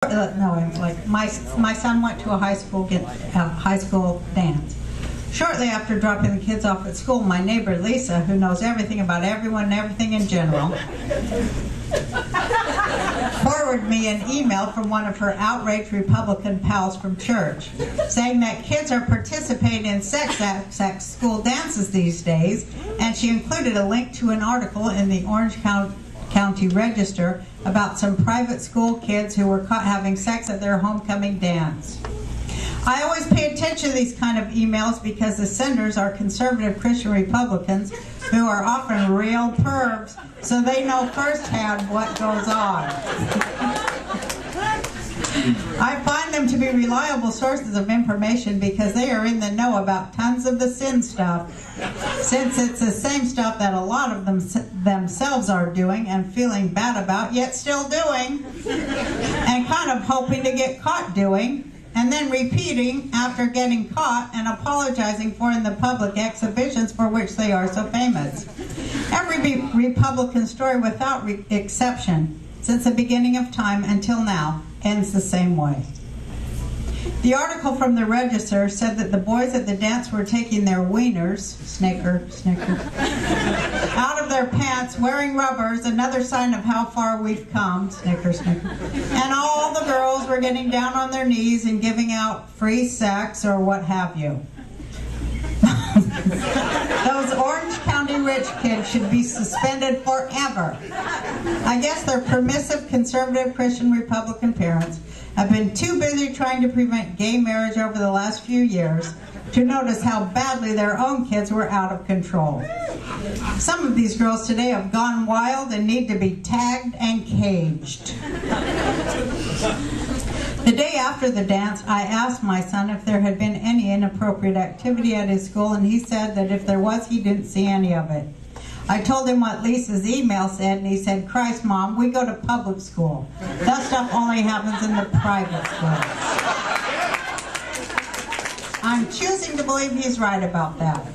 No, like my son went to a high school dance. Shortly after dropping the kids off at school, my neighbor Lisa, who knows everything about everyone and everything in general, forwarded me an email from one of her outraged Republican pals from church, saying that kids are participating in sex school dances these days, and she included a link to an article in the Orange County Register about some private school kids who were caught having sex at their homecoming dance. I always pay attention to these kind of emails because the senders are conservative Christian Republicans who are often real pervs, so they know firsthand what goes on. I find them to be reliable sources of information because they are in the know about tons of the sin stuff, since it's the same stuff that a lot of them themselves are doing and feeling bad about, yet still doing, and kind of hoping to get caught doing, and then repeating after getting caught and apologizing for in the public exhibitions for which they are so famous. Every Republican story without exception, since the beginning of time until now, ends the same way. The article from the Register said that the boys at the dance were taking their wieners, snicker, out of their pants, wearing rubbers, another sign of how far we've come, snicker. And all the girls were getting down on their knees and giving out free sex or what have you. Those Orange County rich kids should be suspended forever. I guess their permissive, conservative, Christian, Republican parents have been too busy trying to prevent gay marriage over the last few years to notice how badly their own kids were out of control. Some of these girls today have gone wild and need to be tagged and caged. The day after the dance, I asked my son if there had been any inappropriate activity at his school, and he said that if there was, he didn't see any of it. I told him what Lisa's email said, and he said, "Christ, Mom, we go to public school. That stuff only happens in the private schools." I'm choosing to believe he's right about that.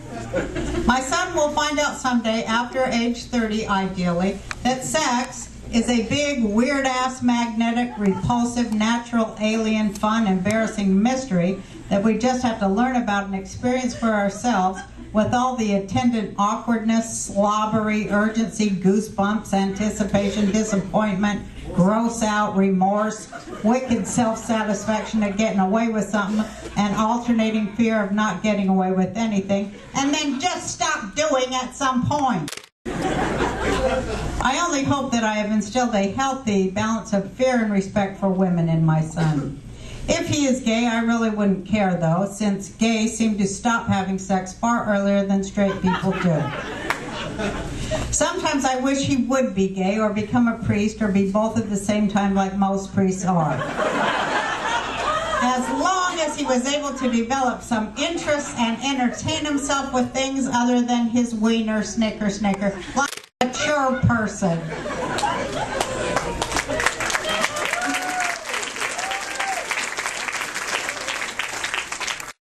My son will find out someday, after age 30 ideally, that sex is a big, weird-ass, magnetic, repulsive, natural, alien, fun, embarrassing mystery that we just have to learn about and experience for ourselves, with all the attendant awkwardness, slobbery, urgency, goosebumps, anticipation, disappointment, gross out, remorse, wicked self-satisfaction of getting away with something, and alternating fear of not getting away with anything, and then just stop doing at some point. I only hope that I have instilled a healthy balance of fear and respect for women in my son. If he is gay, I really wouldn't care, though, since gays seem to stop having sex far earlier than straight people do. Sometimes I wish he would be gay or become a priest or be both at the same time like most priests are. As long as he was able to develop some interest and entertain himself with things other than his wiener, snicker, like a mature person.